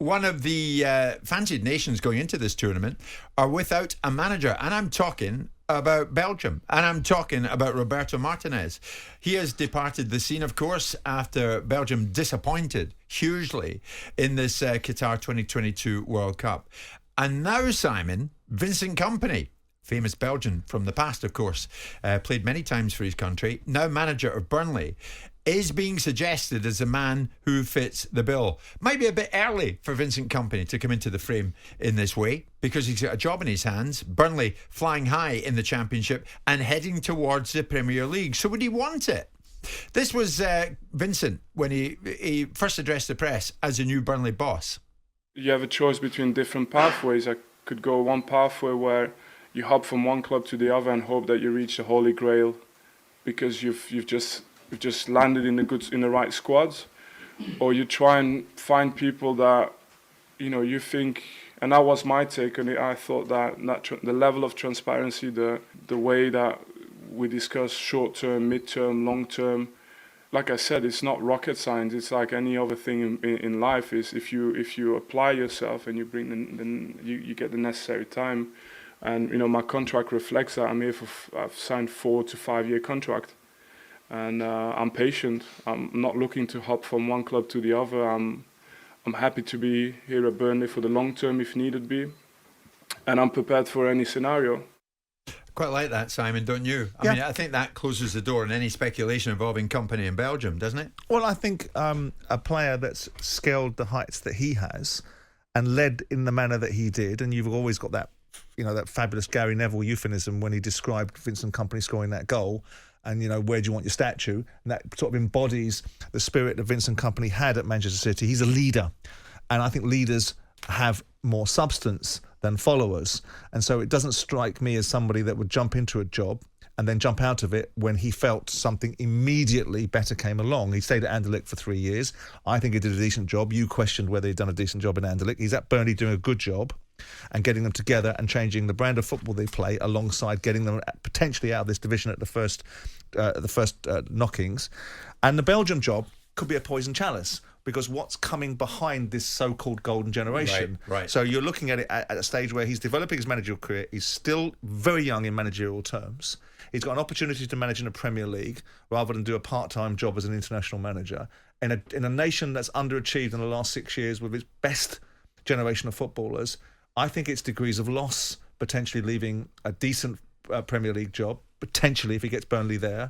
one of the fancied nations going into this tournament, are without a manager. And I'm talking about Belgium, and I'm talking about Roberto Martinez. He has departed the scene, of course, after Belgium disappointed hugely in this Qatar 2022 World Cup. And now, Simon, Vincent Kompany, famous Belgian from the past, of course, played many times for his country, now manager of Burnley, is being suggested as a man who fits the bill. Might be a bit early for Vincent Kompany to come into the frame in this way, because he's got a job in his hands. Burnley flying high in the Championship and heading towards the Premier League. So would he want it? This was Vincent when he first addressed the press as a new Burnley boss. You have a choice between different pathways. I could go one pathway where you hop from one club to the other and hope that you reach the Holy Grail because you've just landed in the right squads, or you try and find people that you think, and that was my take on it. I thought that the level of transparency, the way that we discuss short term, mid term, long term, like I said, it's not rocket science. It's like any other thing in life. Is if you apply yourself and you bring you get the necessary time, and my contract reflects that. I've signed 4 to 5 year contract. And I'm patient. I'm not looking to hop from one club to the other. I'm happy to be here at Burnley for the long term if needed be. And I'm prepared for any scenario. Quite like that, Simon, don't you? I mean, I think that closes the door on any speculation involving Kompany in Belgium, doesn't it? Well, I think a player that's scaled the heights that he has and led in the manner that he did, and you've always got that, that fabulous Gary Neville euphemism when he described Vincent Kompany scoring that goal. And, where do you want your statue? And that sort of embodies the spirit that Vincent Kompany had at Manchester City. He's a leader. And I think leaders have more substance than followers. And so it doesn't strike me as somebody that would jump into a job and then jump out of it when he felt something immediately better came along. He stayed at Anderlecht for 3 years. I think he did a decent job. You questioned whether he'd done a decent job in Anderlecht. He's at Burnley doing a good job and getting them together and changing the brand of football they play alongside getting them potentially out of this division at the first knockings. And the Belgium job could be a poison chalice because what's coming behind this so-called golden generation. Right. So you're looking at it at a stage where he's developing his managerial career. He's still very young in managerial terms. He's got an opportunity to manage in the Premier League rather than do a part-time job as an international manager. In a nation that's underachieved in the last 6 years with its best generation of footballers, I think it's degrees of loss, potentially leaving a decent Premier League job, potentially if he gets Burnley there,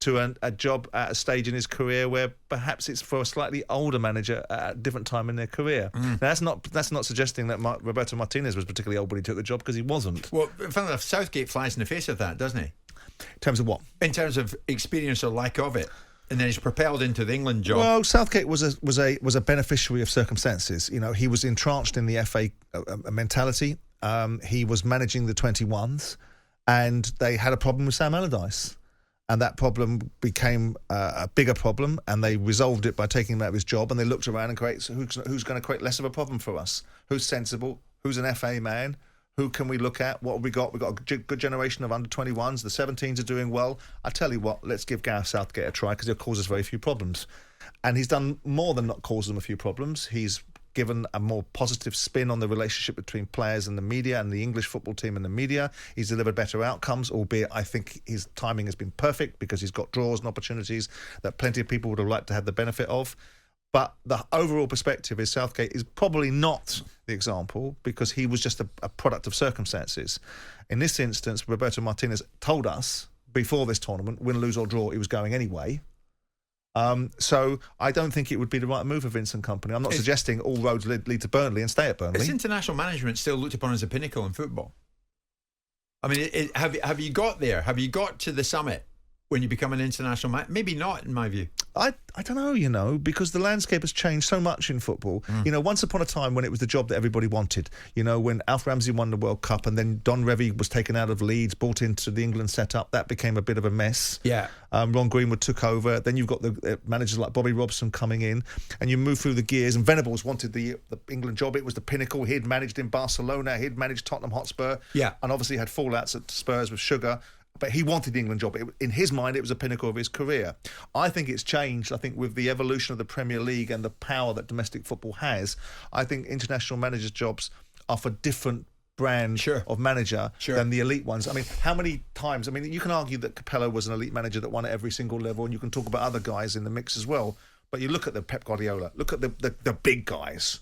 to a job at a stage in his career where perhaps it's for a slightly older manager at a different time in their career. Now, that's not suggesting that Roberto Martinez was particularly old when he took the job, because he wasn't. Well, funnily enough, Southgate flies in the face of that, doesn't he? In terms of what? In terms of experience or lack of it. And then he's propelled into the England job. Well, Southgate was a beneficiary of circumstances. He was entrenched in the FA mentality. He was managing the 21s, and they had a problem with Sam Allardyce. And that problem became a bigger problem, and they resolved it by taking him out of his job, and they looked around and who's going to create less of a problem for us? Who's sensible? Who's an FA man? Who can we look at? What have we got? We've got a good generation of under-21s. The 17s are doing well. I tell you what, let's give Gareth Southgate a try because he'll cause us very few problems. And he's done more than not cause them a few problems. He's given a more positive spin on the relationship between players and the media and the English football team and the media. He's delivered better outcomes, albeit I think his timing has been perfect because he's got draws and opportunities that plenty of people would have liked to have the benefit of. But the overall perspective is Southgate is probably not the example because he was just a product of circumstances. In this instance, Roberto Martinez told us before this tournament, win, lose or draw, he was going anyway. So I don't think it would be the right move for Vincent Kompany. I'm not suggesting all roads lead to Burnley and stay at Burnley. Is international management still looked upon as a pinnacle in football? I mean, have you got there? Have you got to the summit when you become an international man? Maybe not, in my view. I don't know, because the landscape has changed so much in football. Once upon a time when it was the job that everybody wanted, when Alf Ramsey won the World Cup and then Don Revie was taken out of Leeds, brought into the England setup, that became a bit of a mess. Yeah. Ron Greenwood took over. Then you've got the managers like Bobby Robson coming in, and you move through the gears, and Venables wanted the England job. It was the pinnacle. He'd managed in Barcelona. He'd managed Tottenham Hotspur. Yeah. And obviously had fallouts at Spurs with Sugar. But he wanted the England job. In his mind, it was a pinnacle of his career. I think it's changed. I think with the evolution of the Premier League and the power that domestic football has, I think international managers' jobs are for different brand of manager than the elite ones. I mean, how many times? I mean, you can argue that Capello was an elite manager that won at every single level, and you can talk about other guys in the mix as well. But you look at the Pep Guardiola, look at the big guys,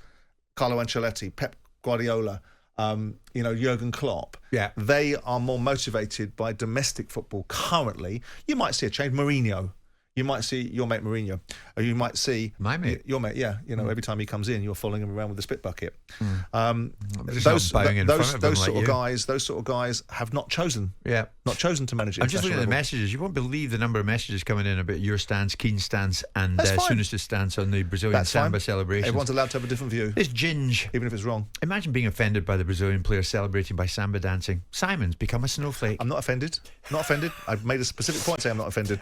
Carlo Ancelotti, Pep Guardiola, Jurgen Klopp. Yeah. They are more motivated by domestic football currently. You might see a change. Mourinho. You might see your mate Mourinho. Or you might see... My mate? Your mate, yeah. Every time he comes in, you're following him around with a spit bucket. Those sort of guys have not chosen to manage it. I'm just looking at the messages. You won't believe the number of messages coming in about your stance, Keane's stance, and Souness' stance on the Brazilian samba celebration. Everyone's allowed to have a different view. This ginge. Even if it's wrong. Imagine being offended by the Brazilian player celebrating by samba dancing. Simon's become a snowflake. I'm not offended. Not offended. I've made a specific point saying I'm not offended.